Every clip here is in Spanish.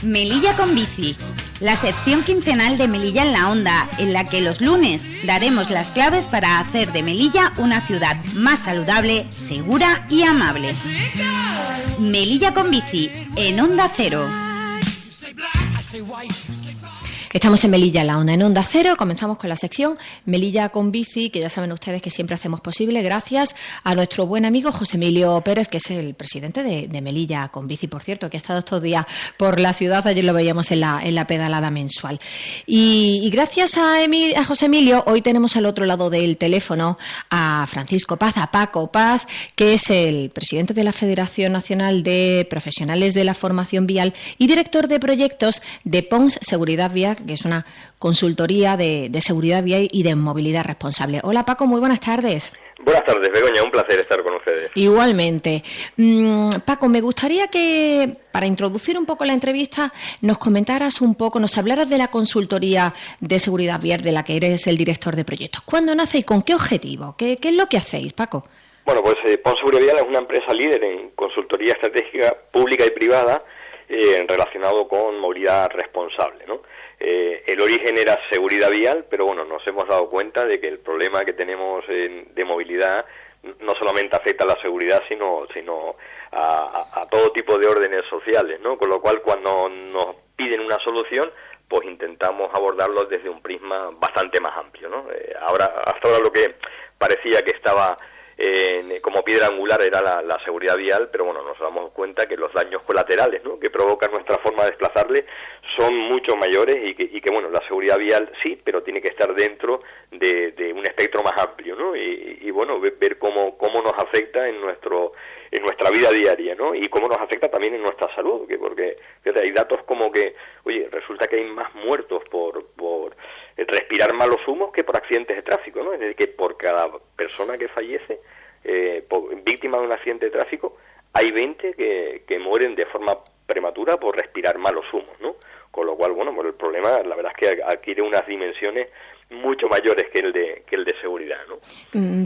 Melilla con bici, la sección quincenal de Melilla en la Onda, en la que los lunes daremos las claves para hacer de Melilla una ciudad más saludable, segura y amable. Melilla con bici, en Onda Cero. Estamos en Melilla, en la Onda, en Onda Cero. Comenzamos con la sección Melilla con bici, que ya saben ustedes que siempre hacemos posible gracias a nuestro buen amigo José Emilio Pérez, que es el presidente de Melilla con bici, por cierto, que ha estado estos días por la ciudad. Ayer lo veíamos en la pedalada mensual. Y gracias a José Emilio, hoy tenemos al otro lado del teléfono a Francisco Paz, a Paco Paz, que es el presidente de la Federación Nacional de Profesionales de la Formación Vial y director de proyectos de PONS Seguridad Vial, que es una consultoría de seguridad vial y de movilidad responsable. Hola Paco, muy buenas tardes. Buenas tardes, Begoña, un placer estar con ustedes. Igualmente. Paco, me gustaría que, para introducir un poco la entrevista, nos comentaras un poco, nos hablaras de la consultoría de seguridad vial de la que eres el director de proyectos. ¿Cuándo nace y con qué objetivo? ¿Qué es lo que hacéis, Paco? Bueno, pues PONS Seguridad Vial es una empresa líder en consultoría estratégica pública y privada relacionado con movilidad responsable, ¿no? El origen era seguridad vial, pero bueno, nos hemos dado cuenta de que el problema que tenemos de movilidad no solamente afecta a la seguridad, sino a todo tipo de órdenes sociales, ¿no? Con lo cual, cuando nos piden una solución, pues intentamos abordarlo desde un prisma bastante más amplio, ¿no? Hasta ahora lo que parecía que estaba como piedra angular era la seguridad vial, pero bueno, nos damos cuenta que los daños colaterales, ¿no?, que provoca nuestra forma de desplazarle son mucho mayores y que bueno, la seguridad vial sí, pero tiene que estar dentro de un espectro más amplio, ¿no? Y bueno, ver cómo nos afecta en nuestra vida diaria, ¿no? Y cómo nos afecta también en nuestra salud, porque fíjate, hay datos como que, oye, resulta que hay más muertos por respirar malos humos que por accidentes de tráfico, ¿no? Es decir, que por cada persona que fallece víctima de un accidente de tráfico, hay 20 que mueren de forma prematura por respirar malos humos, ¿no? Con lo cual, bueno, pues el problema, la verdad es que adquiere unas dimensiones mucho mayores que el de seguridad, ¿no?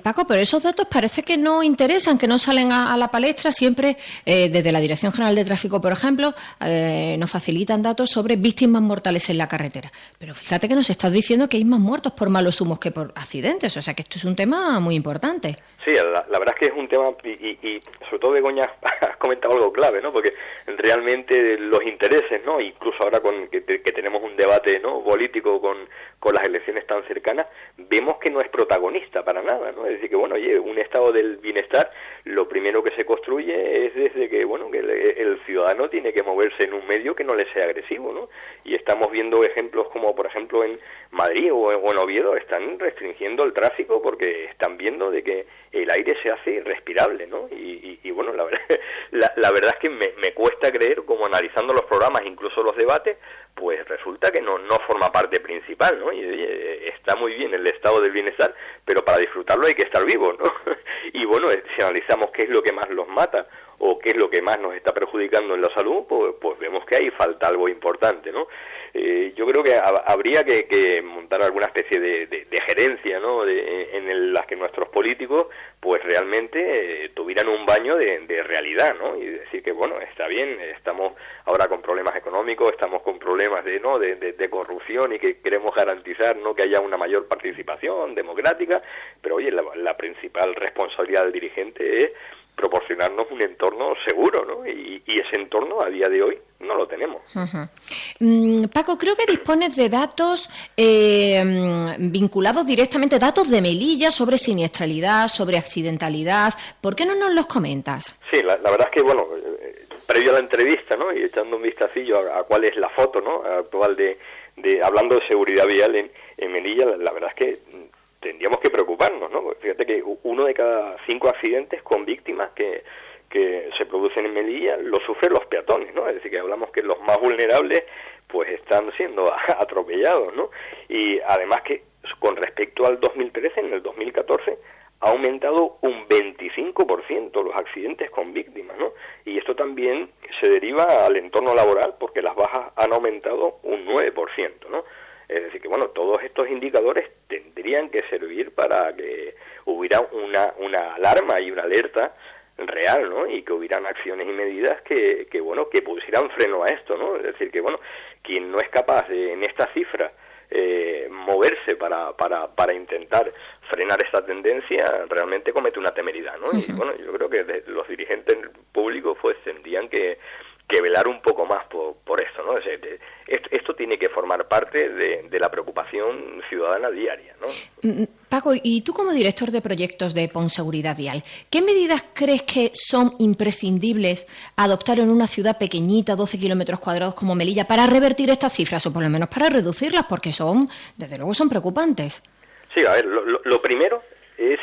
Paco, pero esos datos parece que no interesan, que no salen a la palestra. Siempre, desde la Dirección General de Tráfico, por ejemplo, nos facilitan datos sobre víctimas mortales en la carretera. Pero fíjate que nos estás diciendo que hay más muertos por malos humos que por accidentes, o sea que esto es un tema muy importante. Sí, la verdad es que es un tema, y sobre todo, Begoña, has comentado algo clave, ¿no? Porque realmente los intereses, ¿no?, incluso ahora que tenemos un debate, ¿no?, político con las elecciones tan cercanas, vemos que no es protagonista para nada, ¿no? Es decir, que bueno, oye, un estado del bienestar, lo primero que se construye es desde que, bueno, que el ciudadano tiene que moverse en un medio que no le sea agresivo, ¿no? Y estamos viendo ejemplos como, por ejemplo, en Madrid o en Oviedo, están restringiendo el tráfico porque están viendo de que el aire se hace irrespirable, ¿no? Y bueno, la verdad es que me cuesta creer, como analizando los programas, incluso los debates, pues resulta que no forma parte principal, ¿no? Y está muy bien el estado del bienestar, pero para disfrutarlo hay que estar vivo, ¿no? Y bueno, si analizamos qué es lo que más los mata o qué es lo que más nos está perjudicando en la salud, pues vemos que ahí falta algo importante, ¿no? Yo creo que habría que montar alguna especie de gerencia, ¿no?, en las que nuestros políticos pues realmente tuvieran un baño de realidad, ¿no? Y decir que bueno, está bien, estamos ahora con problemas económicos, estamos con problemas de corrupción y que queremos garantizar, ¿no?, que haya una mayor participación democrática, pero oye, la principal responsabilidad del dirigente es proporcionarnos un entorno seguro, ¿no? Y ese entorno a día de hoy no lo tenemos. Uh-huh. Paco, creo que dispones de datos vinculados directamente, datos de Melilla sobre siniestralidad, sobre accidentalidad. ¿Por qué no nos los comentas? Sí, la verdad es que, bueno, previo a la entrevista, ¿no?, y echando un vistacillo a cuál es la foto, ¿no?, actual hablando de seguridad vial en Melilla, la verdad es que tendríamos que preocuparnos, ¿no? Fíjate que 1 de cada 5 accidentes con víctimas que se producen en Melilla lo sufren los peatones, ¿no? Es decir, que hablamos que los más vulnerables pues están siendo atropellados, ¿no? Y además que con respecto al 2013, en el 2014 ha aumentado un 25% los accidentes con víctimas, ¿no? Y esto también se deriva al entorno laboral porque las bajas han aumentado un 9%, ¿no? Es decir, que bueno, todos estos indicadores tendrían que servir para que hubiera una alarma y una alerta real, ¿no? Y que hubieran acciones y medidas que pusieran freno a esto, ¿no? Es decir, que bueno, quien no es capaz de, en esta cifra, moverse para intentar frenar esta tendencia, realmente comete una temeridad, ¿no? Y bueno, yo creo que los dirigentes públicos pues tendrían que velar un poco más por esto, ¿no? Esto tiene que formar parte de la preocupación ciudadana diaria, ¿no? Paco, y tú como director de proyectos de Ponseguridad Vial, ¿qué medidas crees que son imprescindibles adoptar en una ciudad pequeñita, 12 kilómetros cuadrados como Melilla, para revertir estas cifras o por lo menos para reducirlas? Porque desde luego son preocupantes. Sí, a ver, lo primero es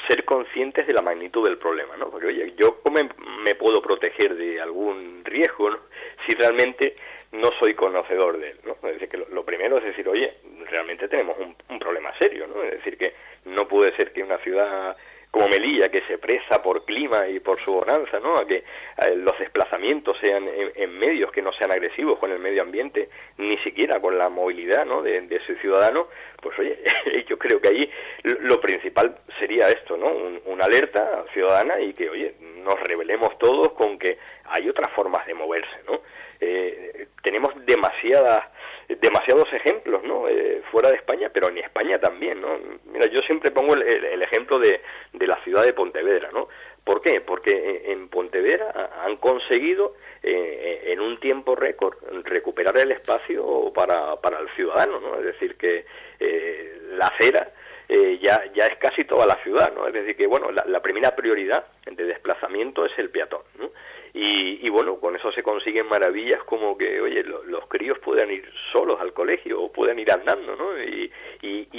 ser conscientes de la magnitud del problema, ¿no? Porque, oye, yo ¿cómo me puedo proteger de algún riesgo, ¿no?, si realmente no soy conocedor de él, ¿no? Es decir, que lo primero es decir, oye, realmente tenemos un problema serio, ¿no? Es decir, que no puede ser que una ciudad como Melilla, que se presta por clima y por su bonanza, ¿no?, a que los desplazamientos sean en medios que no sean agresivos con el medio ambiente, ni siquiera con la movilidad, ¿no?, de su ciudadano. Pues oye, yo creo que ahí lo principal sería esto, ¿no?, una alerta ciudadana y que, oye, nos rebelemos todos con que hay otras formas de moverse, ¿no? Tenemos demasiados ejemplos, ¿no?, fuera de España, pero en España también, ¿no? Mira, yo siempre pongo el ejemplo de la ciudad de Pontevedra, ¿no? ¿Por qué? Porque en Pontevedra han conseguido en un tiempo récord recuperar el espacio para el ciudadano, ¿no? Es decir, que la acera ya es casi toda la ciudad, ¿no? Es decir, que bueno, la primera prioridad de desplazamiento es el peatón, ¿no? Y bueno, con eso se consiguen maravillas como que, oye, los críos puedan ir solos al colegio o puedan ir andando, ¿no? Y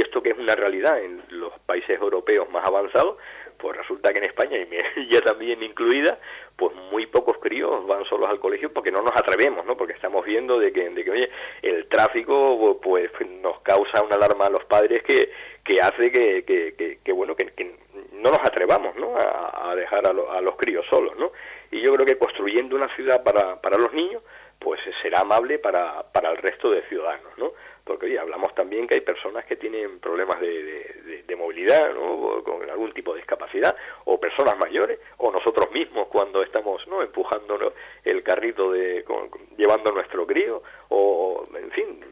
esto que es una realidad en los países europeos más avanzados, pues resulta que en España, y ya también incluida, pues muy pocos críos van solos al colegio porque no nos atrevemos, ¿no? Porque estamos viendo de que oye, el tráfico pues nos causa una alarma a los padres que hace que no nos atrevamos, ¿no?, a dejar a los críos solos, ¿no? Y yo creo que construyendo una ciudad para los niños, pues será amable para el resto de ciudadanos, ¿no? Porque oye, hablamos también que hay personas que tienen problemas de movilidad, ¿no?, con algún tipo de discapacidad, o personas mayores, o nosotros mismos cuando estamos, ¿no?, empujando el carrito llevando nuestro crío, o en fin,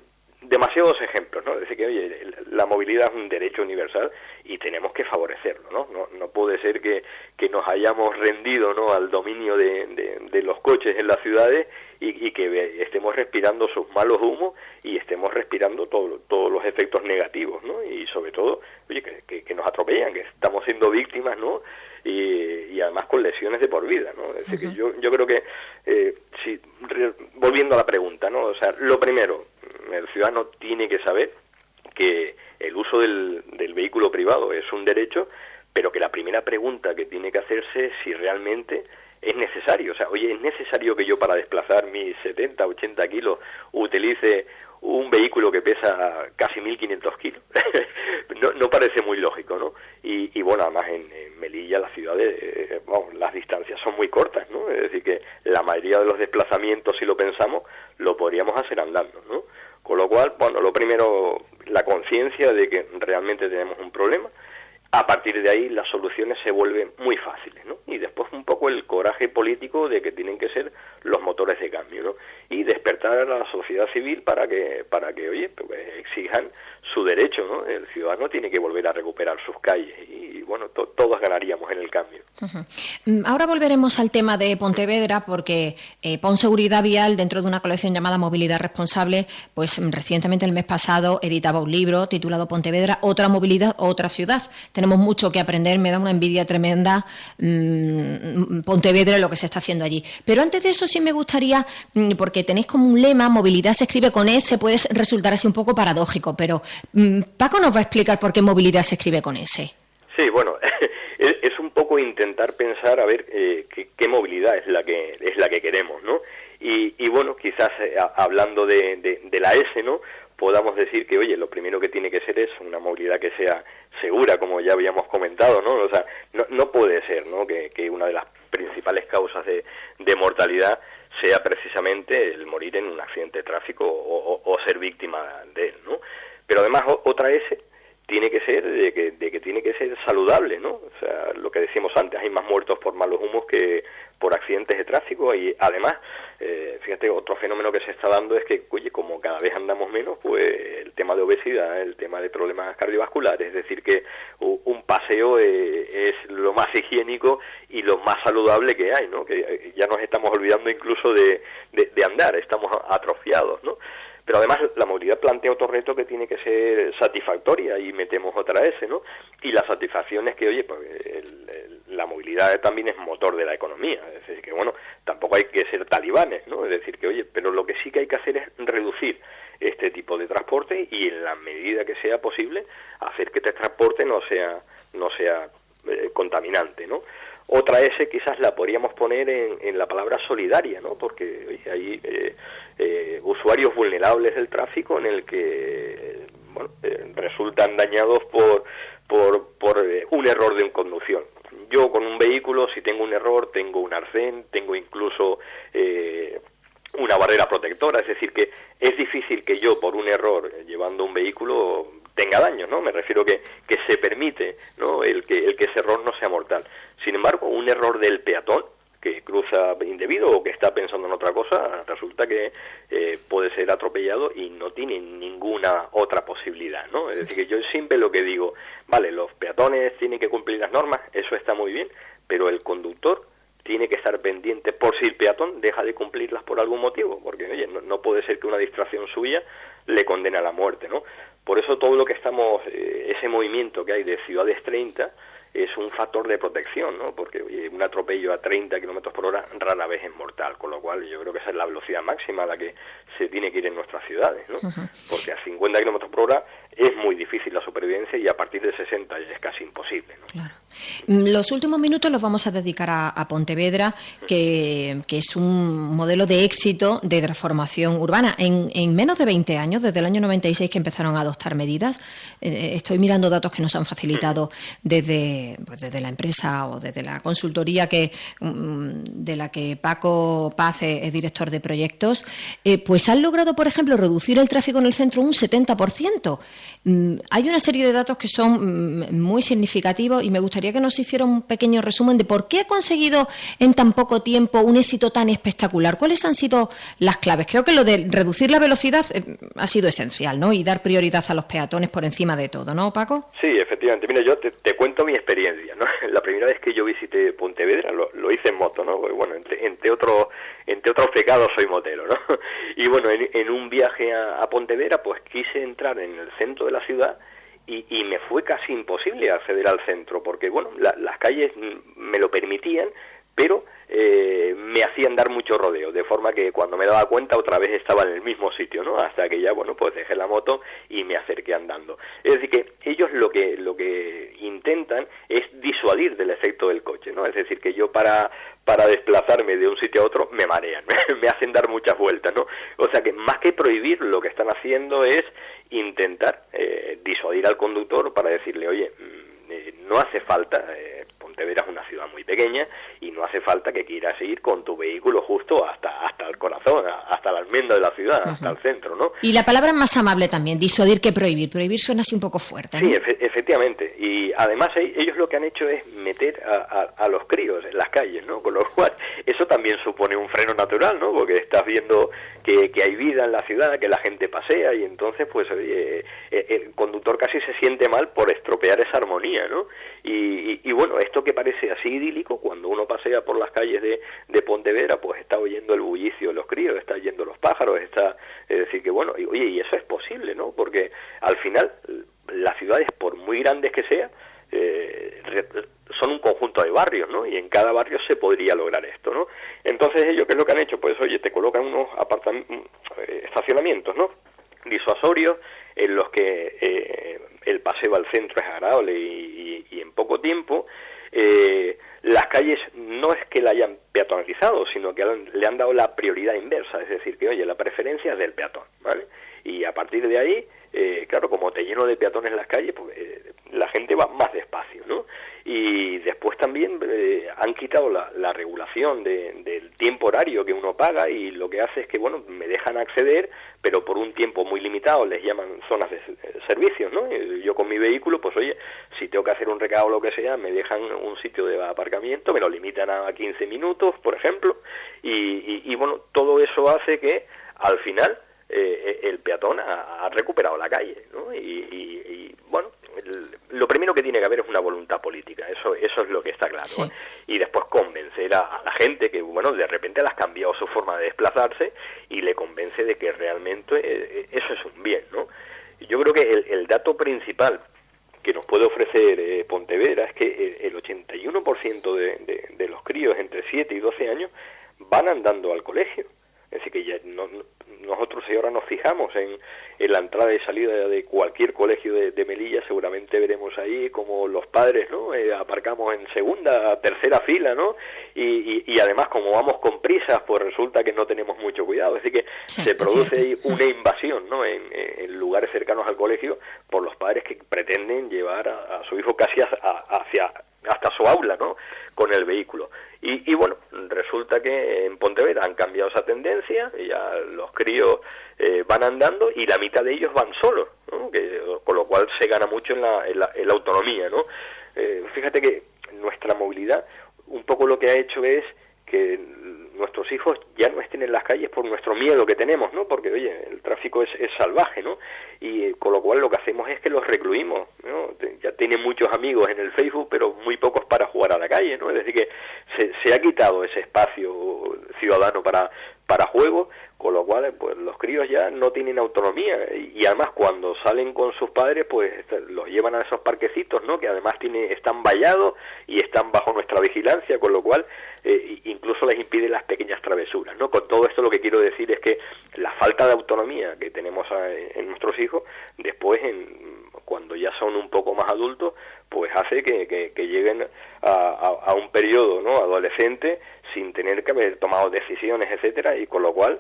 demasiados ejemplos, ¿no? Es decir, que oye, la movilidad es un derecho universal y tenemos que favorecerlo, ¿no? No puede ser que nos hayamos rendido, ¿no?, al dominio de los coches en las ciudades y que estemos respirando sus malos humos y estemos respirando todos los efectos negativos, ¿no? Y sobre todo, oye, que nos atropellan, que estamos siendo víctimas, ¿no? Y además con lesiones de por vida, ¿no? Es decir, que yo creo que, volviendo a la pregunta, ¿no? O sea, lo primero, el ciudadano tiene que saber que el uso del vehículo privado es un derecho, pero que la primera pregunta que tiene que hacerse es si realmente es necesario. O sea, oye, ¿es necesario que yo para desplazar mis 70, 80 kilos utilice un vehículo que pesa casi 1.500 kilos? no parece muy lógico, ¿no? Y bueno, además en Melilla, las ciudades, las distancias son muy cortas, ¿no? Es decir, que la mayoría de los desplazamientos, si lo pensamos, lo podríamos hacer andando, ¿no? Con lo cual, bueno, lo primero, la conciencia de que realmente tenemos un problema. A partir de ahí las soluciones se vuelven muy fáciles, ¿no? Y después un poco el coraje político de que tienen que ser los motores de cambio, ¿no? Y despertar a la sociedad civil para que oye, pues exijan su derecho, ¿no? El ciudadano tiene que volver a recuperar sus calles y bueno, todos ganaríamos en el cambio. Ahora volveremos al tema de Pontevedra porque Ponseguridad Vial, dentro de una colección llamada Movilidad Responsable, pues recientemente el mes pasado editaba un libro titulado Pontevedra, otra movilidad, otra ciudad. Tenemos mucho que aprender, me da una envidia tremenda Pontevedra, lo que se está haciendo allí. Pero antes de eso sí me gustaría, porque tenéis como un lema, movilidad se escribe con S, puede resultar así un poco paradójico, pero Paco nos va a explicar por qué movilidad se escribe con S. Sí, bueno, es un poco intentar pensar a ver qué movilidad es la que queremos, ¿no? Y bueno, quizás hablando de la S, ¿no?, podamos decir que, oye, lo primero que tiene que ser es una movilidad que sea segura, como ya habíamos comentado, ¿no? O sea, no puede ser, ¿no?, que una de las principales causas de mortalidad sea precisamente el morir en un accidente de tráfico o ser víctima de él, ¿no? Pero además otra S tiene que ser de que tiene que ser saludable, ¿no? O sea, lo que decíamos antes, hay más muertos por malos humos que por accidentes de tráfico, y además, fíjate, otro fenómeno que se está dando es que, oye, como cada vez andamos menos, pues el tema de obesidad, el tema de problemas cardiovasculares, es decir, que un paseo es lo más higiénico y lo más saludable que hay, ¿no? Que ya nos estamos olvidando incluso de andar, estamos atrofiados, ¿no? Pero además la movilidad plantea otro reto que tiene que ser satisfactoria, y metemos otra S, ¿no? Y la satisfacción es que, oye, pues la movilidad también es motor de la economía, es decir, que bueno, tampoco hay que ser talibanes, ¿no? Es decir, que oye, pero lo que sí que hay que hacer es reducir este tipo de transporte y en la medida que sea posible hacer que este transporte no sea contaminante, ¿no? Otra S quizás la podríamos poner en la palabra solidaria, ¿no? Porque oye, hay usuarios vulnerables del tráfico en el que resultan dañados por un error de conducción. Yo con un vehículo, si tengo un error, tengo un arcén, tengo incluso una barrera protectora, es decir, que es difícil que yo por un error llevando un vehículo tenga daño, ¿no? Me refiero que se permite, ¿no? el que ese error no sea mortal. Sin embargo, un error del peatón que cruza indebido o que está pensando en otra cosa, resulta que puede ser atropellado y no tiene ninguna otra posibilidad, ¿no? Es decir, que yo siempre lo que digo, vale, los peatones tienen que cumplir las normas, eso está muy bien, pero el conductor tiene que estar pendiente por si el peatón deja de cumplirlas por algún motivo, porque oye, no puede ser que una distracción suya le condene a la muerte, ¿no? Por eso todo lo que ese movimiento que hay de Ciudades 30 es un factor de protección, ¿no? Porque oye, un atropello a 30 kilómetros por hora rara vez es mortal, con lo cual yo creo que esa es la velocidad máxima a la que se tiene que ir en nuestras ciudades, ¿no? Uh-huh. Porque a 50 kilómetros por hora es muy difícil la supervivencia y a partir de 60 ya es casi imposible, ¿no? Claro. Los últimos minutos los vamos a dedicar a Pontevedra, que es un modelo de éxito de transformación urbana. En menos de 20 años, desde el año 96 que empezaron a adoptar medidas, estoy mirando datos que nos han facilitado desde la empresa o desde la consultoría de la que Paco Paz es director de proyectos, pues han logrado, por ejemplo, reducir el tráfico en el centro un 70%. Hay una serie de datos que son muy significativos y me gustaría que nos hiciera un pequeño resumen de por qué ha conseguido en tan poco tiempo un éxito tan espectacular. ¿Cuáles han sido las claves? Creo que lo de reducir la velocidad ha sido esencial, ¿no? Y dar prioridad a los peatones por encima de todo, ¿no, Paco? Sí, efectivamente. Mira, yo te cuento mi experiencia, ¿no? La primera vez que yo visité Pontevedra lo hice en moto, ¿no? Porque, bueno, entre otros pecados soy motero, ¿no? Y bueno, en un viaje a Pontevedra, pues quise entrar en el centro de la ciudad y me fue casi imposible acceder al centro, porque, bueno, las calles me lo permitían, pero me hacían dar mucho rodeo, de forma que cuando me daba cuenta otra vez estaba en el mismo sitio, ¿no? Hasta que ya, bueno, pues dejé la moto y me acerqué andando. Es decir, que ellos lo que intentan es disuadir del efecto del coche, ¿no? Es decir, que yo para desplazarme de un sitio a otro me marean, me hacen dar muchas vueltas, ¿no? O sea que más que prohibir, lo que están haciendo es intentar disuadir al conductor para decirle, oye, no hace falta, Pontevedra es una ciudad muy pequeña y no hace falta que quieras ir con tu vehículo justo hasta el corazón, hasta la almendra de la ciudad, uh-huh, hasta el centro, ¿no? Y la palabra es más amable también, disuadir que prohibir. Prohibir suena así un poco fuerte, ¿no? Sí, efectivamente. Y además ellos lo que han hecho es meter a los críos en las calles, ¿no? Con lo cual eso también supone un freno natural, ¿no? Porque estás viendo que hay vida en la ciudad, que la gente pasea y entonces pues el conductor casi se siente mal por estropear esa armonía, ¿no? Y bueno, esto que parece así idílico, cuando uno pasea por las calles de Pontevedra, pues está oyendo el bullicio de los críos, está oyendo los pájaros, es decir que bueno, y eso es posible, ¿no? Porque al final las ciudades, por muy grandes que sean, son un conjunto de barrios, ¿no? Y en cada barrio se podría lograr esto, ¿no? Entonces ellos, ¿qué es lo que han hecho? Pues oye, te colocan unos estacionamientos, ¿no? Disuasorios, en los que el paseo al centro es agradable y en poco tiempo. Las calles no es que la hayan peatonalizado, sino que le han dado la prioridad inversa, es decir, que oye, la preferencia es del peatón, ¿vale? Y a partir de ahí, claro, como te lleno de peatones en las calles, pues la gente va más despacio, ¿no? Y después también han quitado la regulación del tiempo horario que uno paga, y lo que hace es que, bueno, me dejan acceder, pero por un tiempo muy limitado, les llaman zonas de servicios, ¿no? Yo con mi vehículo, pues oye, si tengo que hacer un recado o lo que sea, me dejan un sitio de aparcamiento, me lo limitan a 15 minutos, por ejemplo, y bueno, todo eso hace que al final el peatón ha recuperado la calle, ¿no? Y bueno, lo primero que tiene que haber es una voluntad política, eso es lo que está claro, sí. Y después convencer a la gente que, bueno, de repente le has cambiado su forma de desplazarse, y le convence de que realmente eso es un bien, ¿no? Yo creo que el dato principal que nos puede ofrecer Pontevedra es que el 81% de los críos entre 7 y 12 años van andando al colegio. Es decir, que ya nosotros ahora nos fijamos en la entrada y salida de cualquier colegio de Melilla, seguramente veremos ahí como los padres, ¿no? Aparcamos en segunda, tercera fila, ¿no? Y además, como vamos con prisas, pues resulta que no tenemos mucho cuidado. Es decir, que sí, se produce ahí una invasión, ¿no? En lugares cercanos al colegio por los padres que pretenden llevar a su hijo casi hasta su aula, ¿no? Con el vehículo. Y bueno, resulta que en Pontevedra han cambiado esa tendencia, y ya los críos van andando y la mitad de ellos van solos, ¿no? Con lo cual se gana mucho en la autonomía, ¿no? Fíjate que nuestra movilidad un poco lo que ha hecho es que nuestros hijos ya no estén en las calles por nuestro miedo que tenemos, ¿no? Porque, oye, el tráfico es salvaje, ¿no? Y con lo cual lo que hacemos es que los recluimos, ¿no? Ya tienen muchos amigos en el Facebook, pero muy pocos para jugar a la calle, ¿no? Es decir, que se ha quitado ese espacio ciudadano para juego, con lo cual pues los críos ya no tienen autonomía, y además cuando salen con sus padres pues los llevan a esos parquecitos, ¿no? Que además están vallados y están bajo nuestra vigilancia, con lo cual incluso les impide las pequeñas travesuras, ¿no? Con todo esto lo que quiero decir es que la falta de autonomía que tenemos en nuestros hijos, después cuando ya son un poco más adultos, pues hace que lleguen a un periodo, ¿no? Adolescente, sin tener que haber tomado decisiones, etcétera, y con lo cual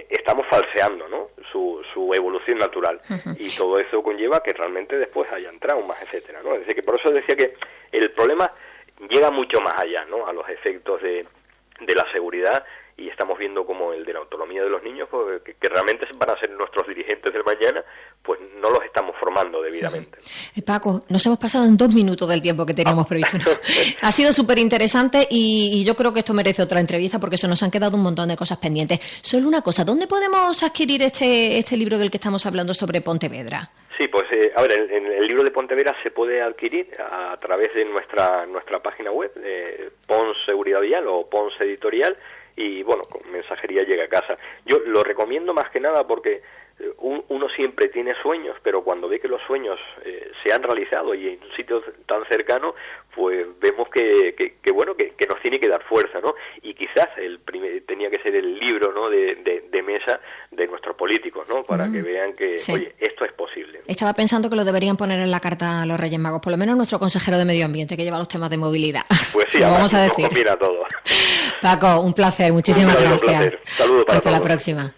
estamos falseando, ¿no? Su evolución natural. Uh-huh. Y todo eso conlleva que realmente después hayan traumas, etcétera, ¿no? Es decir, que por eso decía que el problema llega mucho más allá, ¿no? A los efectos de la seguridad, y estamos viendo como el de la autonomía de los niños, pues, que realmente van a ser nuestros dirigentes del mañana, pues no los estamos formando debidamente. Paco, nos hemos pasado en 2 minutos del tiempo que teníamos previsto, ¿no? Ha sido súper interesante, y yo creo que esto merece otra entrevista, porque se nos han quedado un montón de cosas pendientes. Solo una cosa, ¿dónde podemos adquirir este libro del que estamos hablando sobre Pontevedra? Sí, pues a ver, el libro de Pontevedra se puede adquirir a través de nuestra página web, Pons Seguridad Vial o Pons Editorial, y bueno, con mensajería llega a casa. Yo lo recomiendo más que nada porque uno siempre tiene sueños, pero cuando ve que los sueños se han realizado y en un sitio tan cercano, pues vemos que nos tiene que dar fuerza, ¿no? Y quizás tenía que ser el libro, ¿no? de mesa de nuestros políticos, ¿no? Para que vean que, sí, oye, esto es posible, ¿no? Estaba pensando que lo deberían poner en la carta a los Reyes Magos, por lo menos nuestro consejero de Medio Ambiente, que lleva los temas de movilidad. Pues sí, vamos a decir. Mira todo. Paco, un placer, muchísimas gracias. Un placer. Saludos para Hasta todos. La próxima.